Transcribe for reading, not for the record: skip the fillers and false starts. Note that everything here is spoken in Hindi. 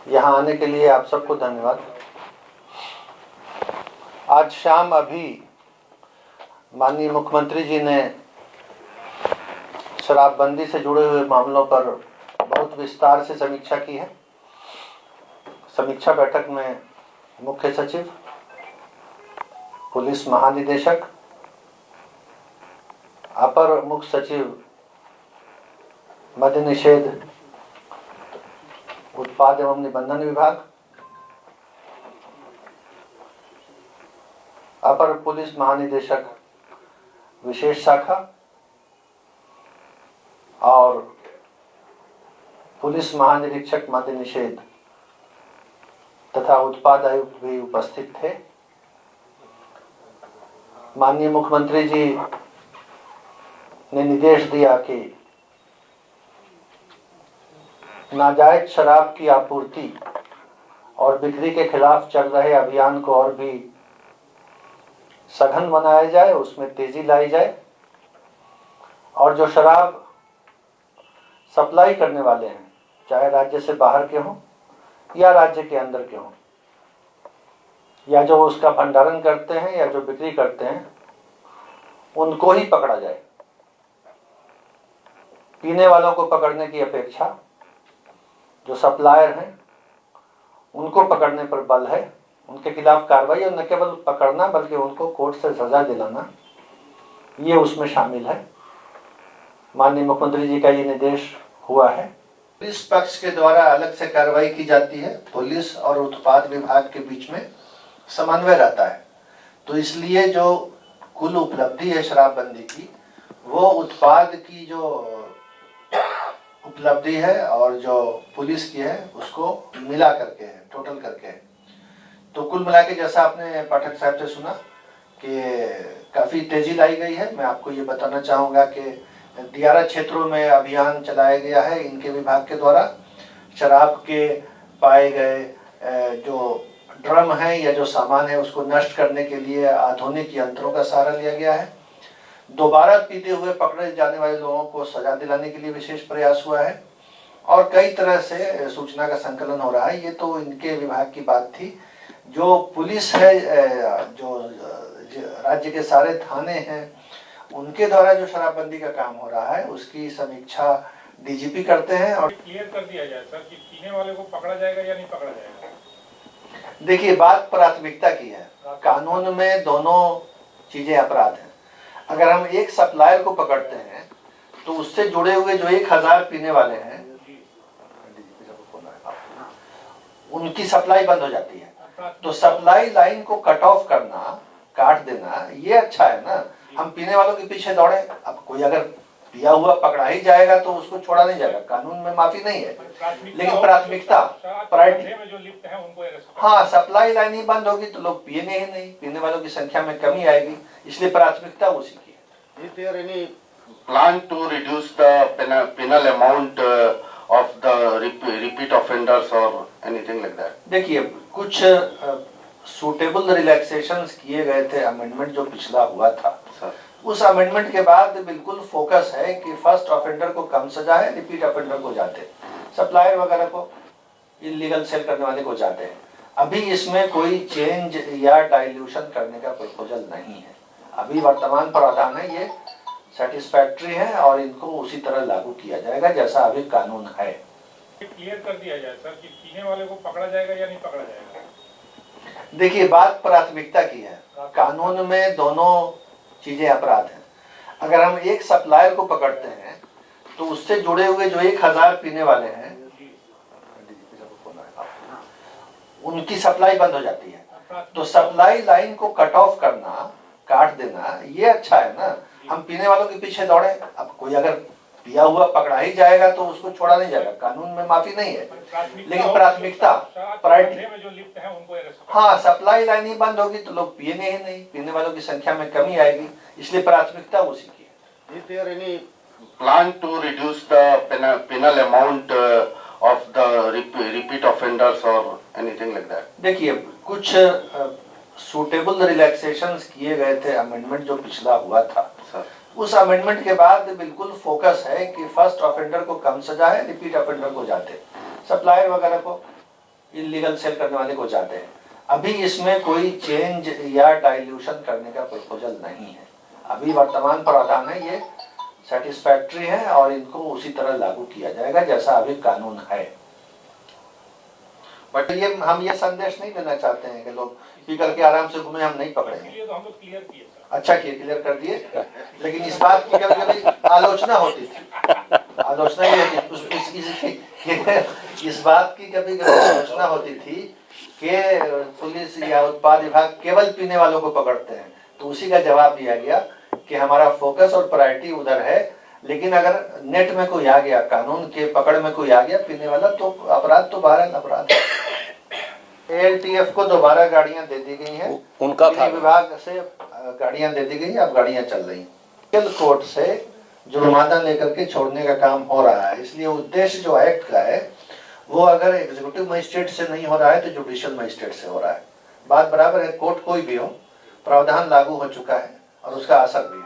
यहाँ आने के लिए आप सबको धन्यवाद। आज शाम अभी माननीय मुख्यमंत्री जी ने शराबबंदी से जुड़े हुए मामलों पर बहुत विस्तार से समीक्षा की है। समीक्षा बैठक में मुख्य सचिव, पुलिस महानिदेशक, अपर मुख्य सचिव मद्य निषेध, उत्पाद एवं निबंधन विभाग, अपर पुलिस महानिदेशक विशेष शाखा और पुलिस महानिरीक्षक मद्य निषेध तथा उत्पाद आयुक्त भी उपस्थित थे। माननीय मुख्यमंत्री जी ने निर्देश दिया कि नाजायज शराब की आपूर्ति और बिक्री के खिलाफ चल रहे अभियान को और भी सघन बनाया जाए, उसमें तेजी लाई जाए और जो शराब सप्लाई करने वाले हैं, चाहे राज्य से बाहर के हों या राज्य के अंदर के हों, या जो उसका भंडारण करते हैं या जो बिक्री करते हैं, उनको ही पकड़ा जाए। पीने वालों को पकड़ने की अपेक्षा जो सप्लायर हैं उनको पकड़ने पर बल है। उनके खिलाफ कार्रवाई और न केवल पकड़ना बल्कि उनको कोर्ट से सजा दिलाना, ये उसमें शामिल है। माननीय मुख्यमंत्री जी का ये निर्देश हुआ है। पुलिस पक्ष के द्वारा अलग से कार्रवाई की जाती है। पुलिस और उत्पाद विभाग के बीच में समन्वय रहता है, तो इसलिए जो कुल उपलब्धि है शराबबंदी की, वो उत्पाद की जो उपलब्धि है और जो पुलिस की है उसको मिला करके है, टोटल करके है। तो कुल मिला के जैसा आपने पाठक साहब से सुना कि काफी तेजी लाई गई है। मैं आपको ये बताना चाहूँगा कि दियारा क्षेत्रों में अभियान चलाया गया है इनके विभाग के द्वारा। शराब के पाए गए जो ड्रम है या जो सामान है उसको नष्ट करने के लिए आधुनिक यंत्रों का सहारा लिया गया है। दोबारा पीते हुए पकड़े जाने वाले लोगों को सजा दिलाने के लिए विशेष प्रयास हुआ है और कई तरह से सूचना का संकलन हो रहा है। ये तो इनके विभाग की बात थी। जो पुलिस है, जो राज्य के सारे थाने हैं, उनके द्वारा जो शराबबंदी का काम हो रहा है उसकी समीक्षा डीजीपी करते हैं। और क्लियर कर दिया जाए सर कि पीने वाले को पकड़ा जाएगा या नहीं पकड़ा जाएगा। देखिए, बात प्राथमिकता की है। कानून में दोनों चीजें अपराध हैं। अगर हम एक सप्लायर को पकड़ते हैं तो उससे जुड़े हुए जो 1000 पीने वाले हैं उनकी सप्लाई बंद हो जाती है। तो सप्लाई लाइन को कट ऑफ करना, काट देना, ये अच्छा है ना। हम पीने वालों के पीछे दौड़े, अब कोई अगर पिया हुआ पकड़ा ही जाएगा तो उसको छोड़ा नहीं जाएगा, कानून में माफी नहीं है। लेकिन प्राथमिकता हाँ, सप्लाई लाइन ही बंद होगी तो लोग पिएंगे ही नहीं, पीने वालों की संख्या में कमी आएगी, इसलिए प्राथमिकता उसी की है। Is there any plan to reduce the penal amount of the repeat offenders or anything like that? देखिए, कुछ सूटेबल रिलैक्सेशंस किए गए थे, अमेंडमेंट जो पिछला हुआ था सर, उस अमेंडमेंट के बाद बिल्कुल फोकस है कि फर्स्ट ऑफेंडर को कम सजा है, रिपीट ऑफेंडर को जाते, सप्लायर वगैरह को, इलीगल सेल करने वाले को जाते हैं। अभी इसमें कोई चेंज या डाइल्यूशन करने का प्रपोजल नहीं है। अभी वर्तमान प्रावधान है, ये सेटिस्फैक्ट्री है और इनको उसी तरह लागू किया जाएगा जैसा अभी कानून है। क्लियर कर दिया जाए सर कि पीने वाले को पकड़ा जाएगा या नहीं पकड़ा जाएगा। देखिए, बात प्राथमिकता की है। कानून में दोनों चीजें अपराध हैं। अगर हम एक सप्लायर को पकड़ते हैं तो उससे जुड़े हुए जो 1000 पीने वाले हैं उनकी सप्लाई बंद हो जाती है। तो सप्लाई लाइन को कट ऑफ करना, काट देना, ये अच्छा है ना। हम पीने वालों के पीछे दौड़े, अब कोई अगर पिया हुआ पकड़ा ही जाएगा तो उसको छोड़ा नहीं जाएगा, कानून में माफी नहीं है। लेकिन प्राथमिकता हाँ, सप्लाई लाइन ही बंद होगी तो लोग पिएंगे ही नहीं, पीने वालों की संख्या में कमी आएगी, इसलिए प्राथमिकता उसी की है। Is there any plan to reduce the penal amount of the repeat offenders or anything like that? देखिए, कुछ सूटेबल रिलैक्सेशंस किए गए थे, अमेंडमेंट जो पिछला हुआ था सर, उस अमेंडमेंट के बाद बिल्कुल फोकस है कि फर्स्ट ऑफेंडर को कम सजा है, रिपीट ऑफेंडर को जाते, सप्लायर वगैरह को, इलीगल सेल करने वाले को जाते हैं। अभी इसमें कोई चेंज या डाइल्यूशन करने का प्रपोजल नहीं है। अभी वर्तमान प्रावधान है ये सेटिस्फैक्ट्री है और इनको उसी तरह लागू किया जाएगा जैसा अभी कानून है। बट ये हम ये संदेश नहीं देना चाहते हैं कि लोग पी करके आराम से घूमे, हम नहीं पकड़ेंगे। इसलिए तो हम लोग क्लियर किए सर। अच्छा किए, क्लियर कर दिए। लेकिन इस बात की कभी कभी आलोचना होती थी, आलोचना ये इस बात की कभी कभी आलोचना होती थी कि पुलिस या उत्पाद विभाग केवल पीने वालों को पकड़ते हैं। तो उसी का जवाब दिया गया कि हमारा फोकस और प्रायोरिटी उधर है, लेकिन अगर नेट में कोई आ गया, कानून के पकड़ में कोई आ गया पीने वाला, तो अपराध तो बहरहाल अपराध है। ALTF को दोबारा गाड़ियां दे दी गई हैं, उनका था विभाग से गाड़ियां दे दी गई, अब गाड़ियां चल रही। कोर्ट से जुर्माना लेकर के छोड़ने का काम हो रहा है। इसलिए उद्देश्य जो एक्ट का है वो अगर एग्जीक्यूटिव मजिस्ट्रेट से नहीं हो रहा है तो जुडिशियल मजिस्ट्रेट से हो रहा है। बात बराबर है, कोर्ट कोई भी हो, प्रावधान लागू हो चुका है और उसका असर भी है।